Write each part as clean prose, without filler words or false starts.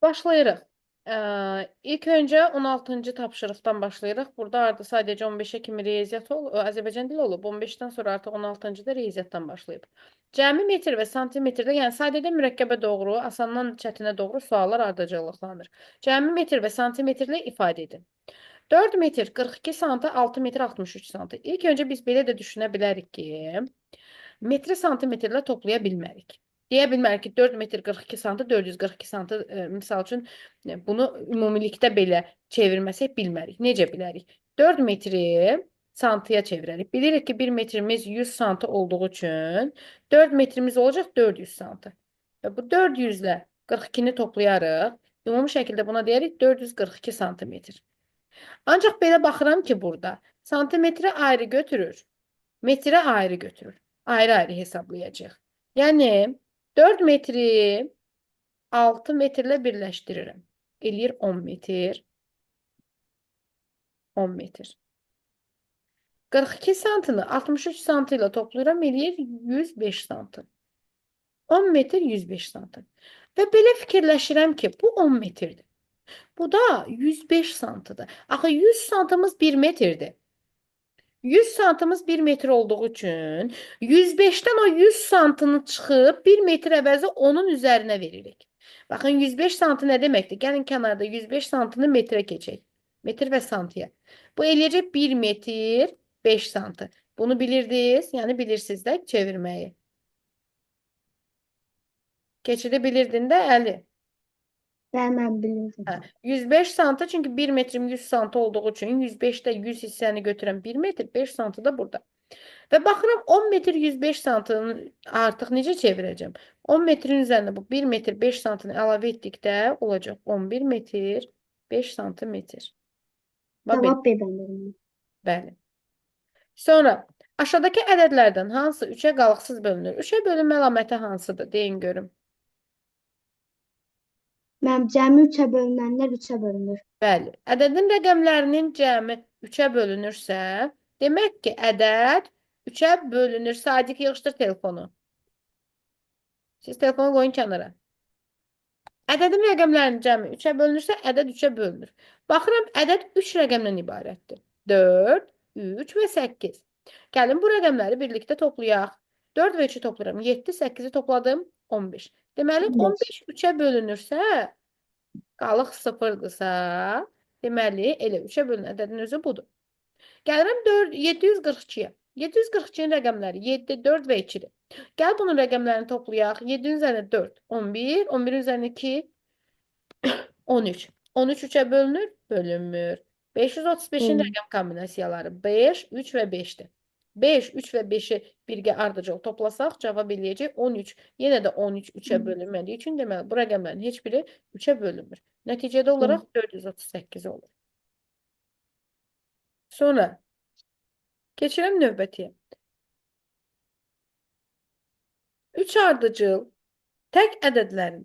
Başlayırıq. İlk öncə 16-cı tapşırıqdan başlayırıq. Burada artıq sadəcə 15-ə kimi riyaziyyat Azərbaycan dili olub. 15-dən sonra artıq 16-cıda riyaziyyatdan başlayıb. Cəmi metr və santimetrdə, yəni sadədə mürəkkəbə doğru, asandan çətinə doğru suallar ardıcıllıqlanır. Cəmi metr və santimetrlə ifadə edin. 4 metr 42 santı, 6 metr 63 santı. İlk öncə biz belə də düşünə bilərik ki, metri santimetrlə toplaya bilmərik. Deyə bilmərik ki, 4 metr 42 santı, 442 santı, misal üçün bunu ümumilikdə belə çevirməsək bilmərik. Necə bilərik? 4 metri santıya çevirərik. Bilirik ki, 1 metrimiz 100 santı olduğu üçün 4 metrimiz olacaq 400 santı. Və bu 400 ilə 42-ni toplayarıq. Ümumi şəkildə buna deyirik 442 santimetr. Ancaq belə baxıram ki, burada santimetri ayrı götürür, metri ayrı götürür. Ayrı-ayrı hesablayacağıq. Yəni 4 metri 6 metrlə birləşdirirəm. Eləyir 10 metr. 10 metr. 42 santını 63 santı ilə toplayıram, eləyir 105 santı. 10 metr 105 santı. Və belə fikirləşirəm ki, bu 10 metrdir. Bu da 105 santıdır. Axı 100 santımız 1 metrdir. 100 santımız 1 metr olduğu üçün 105-dən o 100 santını çıxıb 1 metr əvəzi onun üzərinə veririk. Baxın 105 santı nə deməkdir? Gəlin kənarda 105 santını metrə keçək. Metr və santiyə. Bu eləyəcək 1 metr 5 santı. Bunu bilirdiniz, yəni bilirsiniz də çevirməyi. Keçidi bilirdin də Əli. Ben bilirdim. 105 santı çünkü 1 metrim 100 santı olduğu için 105'te 100 hissəni götürən 1 metr 5 santı da burada. Və baxıram 10 metr 105 santını artıq necə çevirəcəm? 10 metrin üzərində bu 1 metr 5 santını əlavə etdikdə olacaq 11 metr 5 santimetr. Cevap ver benden. Bəli. Sonra aşağıdakı ədədlərdən hansı 3-ə qalıqsız bölünür? 3-ə bölünmə əlaməti hansıdır? Deyin görüm. Mənim cəmi 3-ə bölünənlər 3-ə bölünür. Bəli. Ədədin rəqəmlərinin cəmi 3-ə bölünürsə, demək ki, ədəd 3-ə bölünür. Sadiq yığışdır telefonu. Siz telefonu qoyun kənara. Ədədin rəqəmlərinin cəmi 3-ə bölünürsə, ədəd 3-ə bölünür. Baxıram, ədəd 3 rəqəmdən ibarətdir. 4, 3 və 8. Gəlin bu rəqəmləri birlikdə toplayaq. 4 və 3-ü toplayıram. 7, 8-i topladım. 15. Deməli, 15 3-ə bölünürsə, qalıq 0-dırsa, deməli, elə 3-ə bölünən ədədin özü budur. Gəlirəm 742-yə. 742-nin rəqəmləri 7, 4 və 2-dir. Gəl bunun rəqəmlərini toplayaq. 7-nin üzərində 4, 11, 11-in üzərində 2, 13. 13 3-ə bölünür, bölünmür. 535-in rəqəm kombinasiyaları 5, 3 və 5-dir. 5, 3 və 5-i birgə ardıcıl toplasaq, cavab eləyəcək 13. Yenə də 13 3-ə bölünmədiyi üçün deməli, bu rəqəmlərin heç biri 3-ə bölünmür. Nəticədə olaraq 438 olur. Sonra keçirəm növbətiyə. 3 ardıcıl tək ədədlərin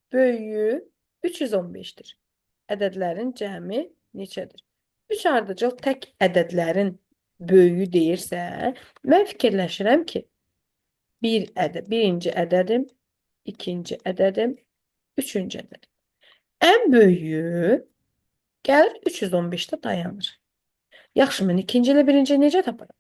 böyüyü 315-dir. Ədədlərin cəmi neçədir? 3 ardıcıl tək ədədlərin böyüyü deyirsə, mən fikirləşirəm ki, birinci ədədim, ikinci ədədim, üçüncü ədədim. Ən böyüyü gəlir 315-də dayanır. Yaxşı, mən ikinci ilə birinci necə taparım?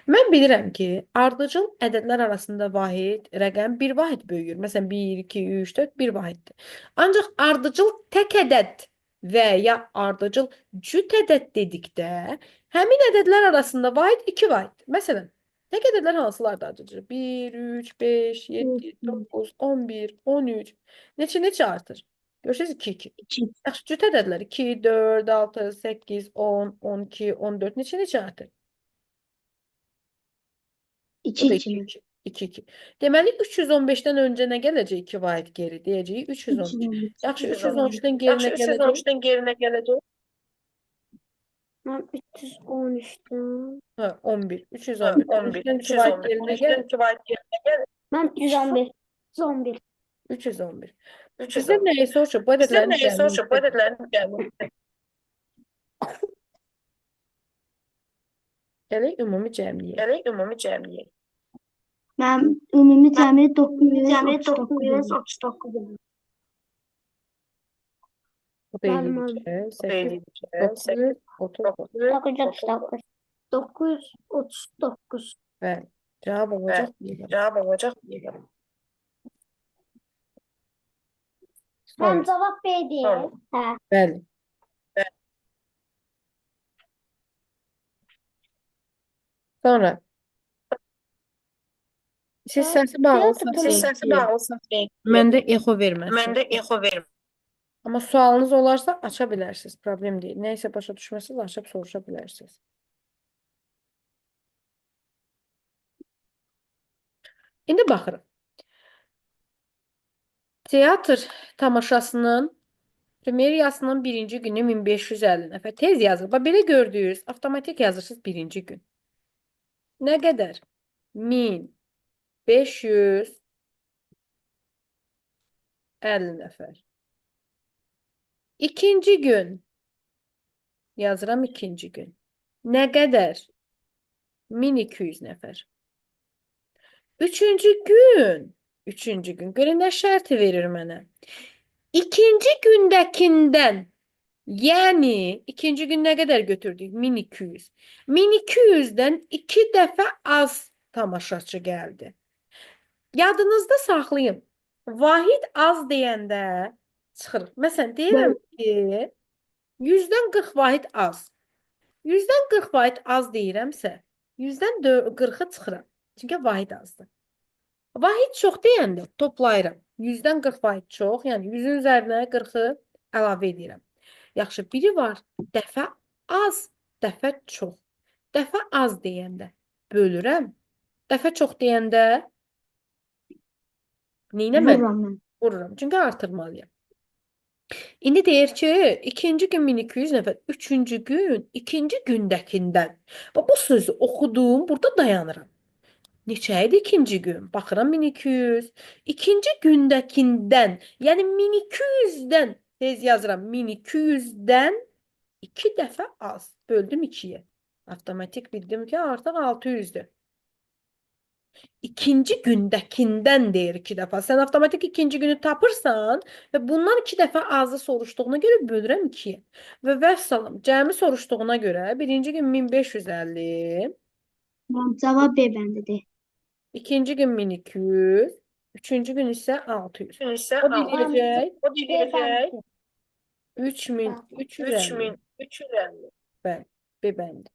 Mən bilirəm ki, ardıcıl ədədlər arasında vahid, rəqəm bir vahid böyüyür. Məsələn, 1, 2, 3, 4, bir vahiddir. Ancaq ardıcıl tək ədəd və ya ardıcıl cüt ədəd dedikdə, həmin ədədlər arasında vahid 2 vahiddir. Məsələn, tək ədədlər hansılardır ardıcıl? 1, 3, 5, 7, 9, 11, 13. Neçə artır? Görürsünüz 2, 2. Yaxşı, cüt ədədlər 2, 4, 6, 8, 10, 12, 14. Neçə artır? 2, 2, 2. Deməli, 315-dən öncə nə gələcək? 2 vahid geri deyəcəyik. 313. Yaxşı, 313-dən gerinə gələcək. 313'ten gerine gelecek. Ben 313'ten. Hə, 11. 311. 13-dən 2 vahid gerinə gəl. 2 var gerine gel. Ben 111. 111. 311. 300 Sizdən nəyi soruşub? Bu Sizden ədədlərin neye soruşup bu ədədlərin cəmi? Gələk ümumi cəmliyə. Gələk ümumi cəmliyə. Ben ümumi cəmi 939. Bu da Mənim 52, Bu da 8, 52, 939. 939. 939. Bəli. Cavab olacaq bir. Cevap olacak. Mənim Sonra. cavab B deyil. Sonra. Hə. Bəli. Sonra. Siz səsi bağlısınız. Siz sesi bağlısınız. Məndə echo verməsin. Məndə echo verir. Amma sualınız olarsa aça bilərsiniz. Problem deyil. Nə isə başa düşməsiniz, açıb soruşa bilərsiniz. İndi baxırıq. Teatr tamaşasının premyerasının birinci günü 1550 nəfər. Tez yazır. Bax, belə gördünüz. Avtomatik yazırsınız birinci gün. Nə qədər? 1550 nəfər. İkinci gün. Yazıram ikinci gün. Nə qədər? 1200 nəfər. Üçüncü gün. Üçüncü gün. Görə nə şərti verir mənə? İkinci gündəkindən, yəni ikinci gün nə qədər götürdük? 1200. 1200-dən 2 dəfə az tamaşaçı gəldi. Yadınızda saxlayın. Vahid az deyəndə çıxırıq. Məsələn, deyirəm ki, 100-dən 40 vahid az. 100-dən 40 vahid az deyirəmsə, 100-dən 40-ı çıxıram. Çünki vahid azdır. Vahid çox deyəndə toplayıram. 100-dən 40 vahid çox, yəni 100-ün üzərinə 40-ı əlavə edirəm. Yaxşı, biri var, dəfə az, dəfə çox. Dəfə az deyəndə bölürəm. Dəfə çox deyəndə neynəməliyəm? Vururam mən. Vururam. Çünki artırmalıyam. İndi deyir ki, ikinci gün 1200 nəfər, üçüncü gün, ikinci gündəkindən. Bax, bu sözü oxudum, burada dayanıram. Neçə idi ikinci gün? Baxıram 1200. İkinci gündəkindən, yəni 1200-dən, tez yazıram, 1200-dən 2 dəfə az. Böldüm 2-yə. Avtomatik bildim ki, artıq 600-dür. İkinci gündəkindən deyir 2 dəfə. Sən avtomatik ikinci günü tapırsan və bundan 2 dəfə azı soruşduğuna görə bölürəm 2-yə. Və vəssalam, cəmi soruşduğuna görə birinci gün 1550, Mənim cavab B bəndidir. ikinci gün 1200, üçüncü gün isə 600. İşte O deyəcək o diyecek 3350. 3350. Bəli, B bəndi.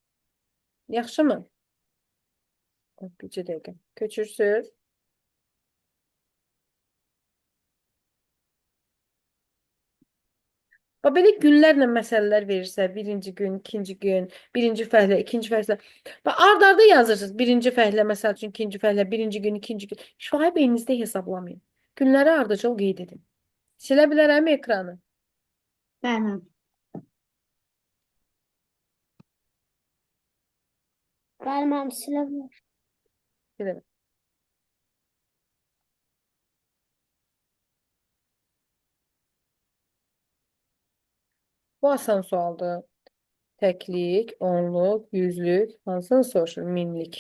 Yaxşımı? Bircə dəqiqə. Köçürsüz. Bax, belə günlərlə məsələlər verirsə, birinci gün, ikinci gün, birinci fəhlə, ikinci fəhlə. Bax, ard-arda yazırsınız. Birinci fəhlə, məsəl üçün, ikinci fəhlə, birinci gün, ikinci gün. Şifahi beyninizdə hesablamayın. Günləri ardıcıl qeyd edin. Silə bilərəm ekranı. Bəli. Bəli, mənim silə bilər. Silə. Bu asan sualdır. Təklik, onluq, yüzlük, hansını soruşur? Minlik.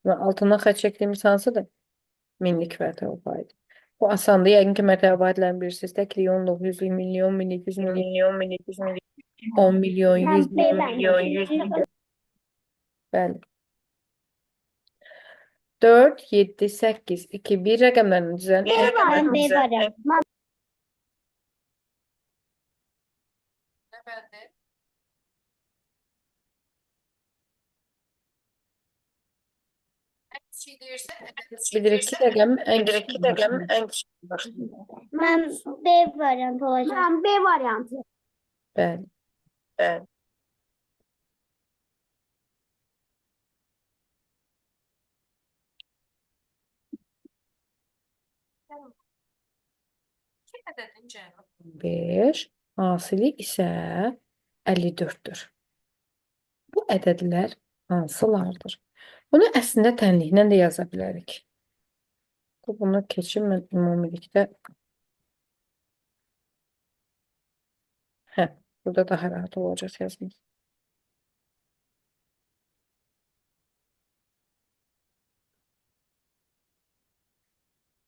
Və altından xətt çəkdiyimiz hansıdır? Minlik mərtəbə faizi. Bu asandır. Yəqin ki, mərtəbə faizlərini bilirsiniz. Təklik, onluq, yüzlük, milyon, minlik, 100 milyon, Milyon, milyon, 100 milyon, 10 milyon, 100 Mən B milyon. milyon, bəndidir. 100 milyon. Bəli. 4, 7, 8, 2, 1 rəqəmlərini düzəltin. Bir Mən rəqəm B bizə- varım. Mən Bilirik ki, rəqəmin ən Bilirik ki, kiçik rəqəmin ən kiçik başlayır. Mən B variantı olacaq. Mən B variantı. Bəli. Bəli. Ədədin cəmi 15, hasili isə 54-dür. Bu ədədlər hansılardır? Bunu əslində tənliklə də yaza bilərik. Bunu keçim mən ümumilikdə. Burada daha rahat olacaq yazmaq.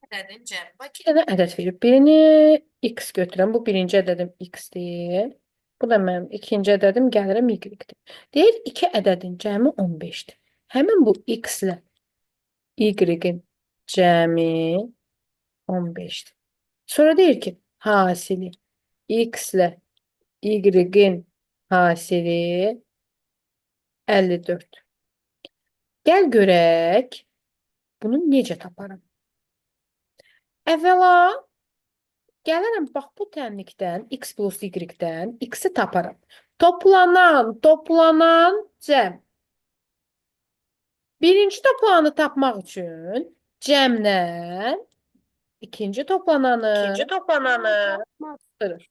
Ədədin cəmi. İki dənə ədəd verib. Birini X götürəm. Bu birinci ədədim X-dir. Bu da mənim ikinci ədədim gəlirəm Y-dir. Deyir 2 ədədin cəmi 15-dir. Həmin bu X ilə Y-in cəmi 15-dir. Sonra deyir ki, hasili X ilə Y-in hasili 54. Gəl görək, bunu necə taparım? Əvvəla gəlirəm bax bu tənlikdən X plus Y-dən X-i taparam. Toplanan cəm. Birinci toplananı tapmaq üçün cəmdən ikinci toplananı İkinci toplananı çıxırır.